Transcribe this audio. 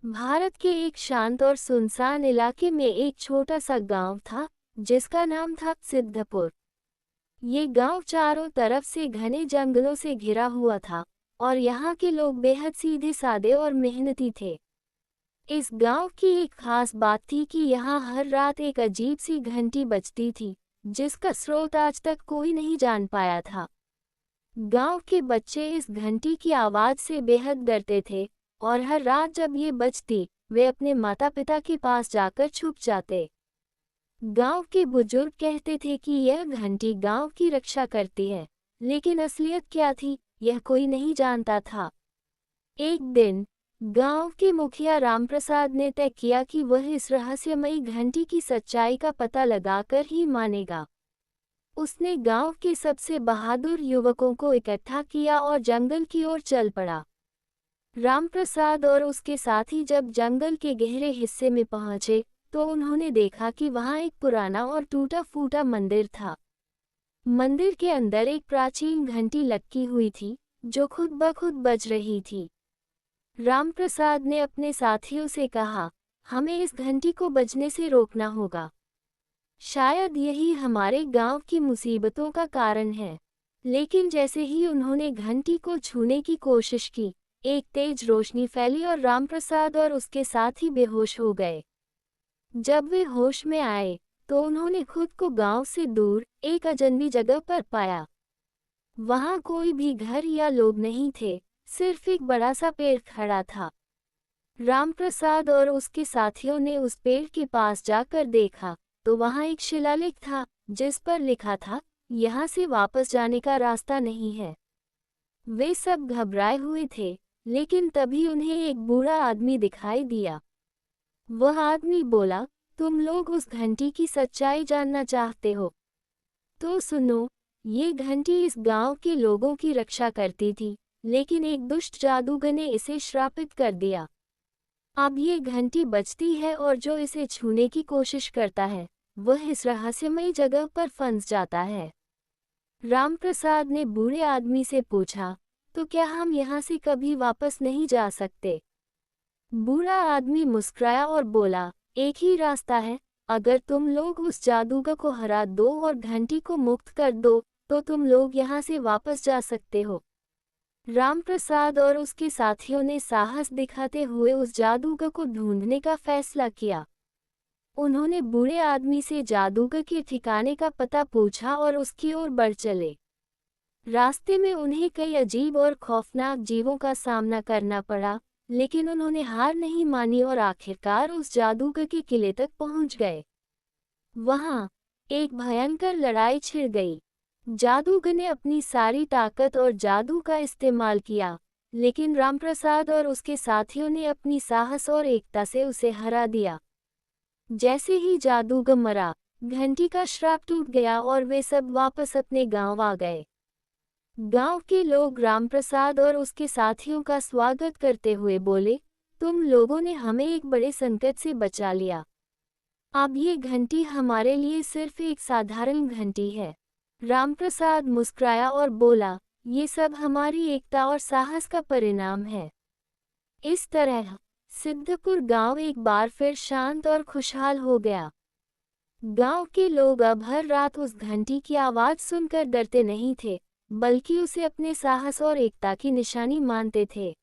भारत के एक शांत और सुनसान इलाके में एक छोटा सा गांव था जिसका नाम था सिद्धपुर। ये गांव चारों तरफ से घने जंगलों से घिरा हुआ था और यहाँ के लोग बेहद सीधे सादे और मेहनती थे। इस गांव की एक खास बात थी कि यहाँ हर रात एक अजीब सी घंटी बजती थी जिसका स्रोत आज तक कोई नहीं जान पाया था। गांव के बच्चे इस घंटी की आवाज से बेहद डरते थे और हर रात जब ये बजती वे अपने माता पिता के पास जाकर छुप जाते। गांव के बुजुर्ग कहते थे कि यह घंटी गांव की रक्षा करती है, लेकिन असलियत क्या थी यह कोई नहीं जानता था। एक दिन गांव के मुखिया रामप्रसाद ने तय किया कि वह इस रहस्यमयी घंटी की सच्चाई का पता लगाकर ही मानेगा। उसने गांव के सबसे बहादुर युवकों को इकट्ठा किया और जंगल की ओर चल पड़ा। रामप्रसाद और उसके साथी जब जंगल के गहरे हिस्से में पहुंचे तो उन्होंने देखा कि वहां एक पुराना और टूटा-फूटा मंदिर था। मंदिर के अंदर एक प्राचीन घंटी लटकी हुई थी जो खुद ब खुद बज रही थी। रामप्रसाद ने अपने साथियों से कहा, हमें इस घंटी को बजने से रोकना होगा। शायद यही हमारे गांव की मुसीबतों का कारण है। लेकिन जैसे ही उन्होंने घंटी को छूने की कोशिश की, एक तेज रोशनी फैली और रामप्रसाद और उसके साथी बेहोश हो गए। जब वे होश में आए तो उन्होंने खुद को गांव से दूर एक अजनबी जगह पर पाया। वहां कोई भी घर या लोग नहीं थे, सिर्फ एक बड़ा सा पेड़ खड़ा था। रामप्रसाद और उसके साथियों ने उस पेड़ के पास जाकर देखा तो वहां एक शिलालेख था जिस पर लिखा था, यहाँ से वापस जाने का रास्ता नहीं है। वे सब घबराए हुए थे, लेकिन तभी उन्हें एक बूढ़ा आदमी दिखाई दिया। वह आदमी बोला, तुम लोग उस घंटी की सच्चाई जानना चाहते हो? तो सुनो, ये घंटी इस गांव के लोगों की रक्षा करती थी, लेकिन एक दुष्ट जादूगर ने इसे श्रापित कर दिया। अब ये घंटी बजती है और जो इसे छूने की कोशिश करता है वह इस रहस्यमयी जगह पर फंस जाता है। रामप्रसाद ने बूढ़े आदमी से पूछा, तो क्या हम यहाँ से कभी वापस नहीं जा सकते? बूढ़ा आदमी मुस्कुराया और बोला, एक ही रास्ता है, अगर तुम लोग उस जादूगर को हरा दो और घंटी को मुक्त कर दो तो तुम लोग यहाँ से वापस जा सकते हो। रामप्रसाद और उसके साथियों ने साहस दिखाते हुए उस जादूगर को ढूंढने का फैसला किया। उन्होंने बूढ़े आदमी से जादूगर के ठिकाने का पता पूछा और उसकी ओर बढ़ चले। रास्ते में उन्हें कई अजीब और खौफनाक जीवों का सामना करना पड़ा, लेकिन उन्होंने हार नहीं मानी और आखिरकार उस जादूगर के किले तक पहुंच गए। वहां एक भयंकर लड़ाई छिड़ गई। जादूगर ने अपनी सारी ताकत और जादू का इस्तेमाल किया, लेकिन रामप्रसाद और उसके साथियों ने अपनी साहस और एकता से उसे हरा दिया। जैसे ही जादूगर मरा, घंटी का श्राप टूट गया और वे सब वापस अपने गांव आ गए। गांव के लोग रामप्रसाद और उसके साथियों का स्वागत करते हुए बोले, तुम लोगों ने हमें एक बड़े संकट से बचा लिया। अब ये घंटी हमारे लिए सिर्फ एक साधारण घंटी है। रामप्रसाद मुस्कुराया और बोला, ये सब हमारी एकता और साहस का परिणाम है। इस तरह सिद्धपुर गांव एक बार फिर शांत और खुशहाल हो गया। गांव के लोग अब हर रात उस घंटी की आवाज सुनकर डरते नहीं थे, बल्कि उसे अपने साहस और एकता की निशानी मानते थे।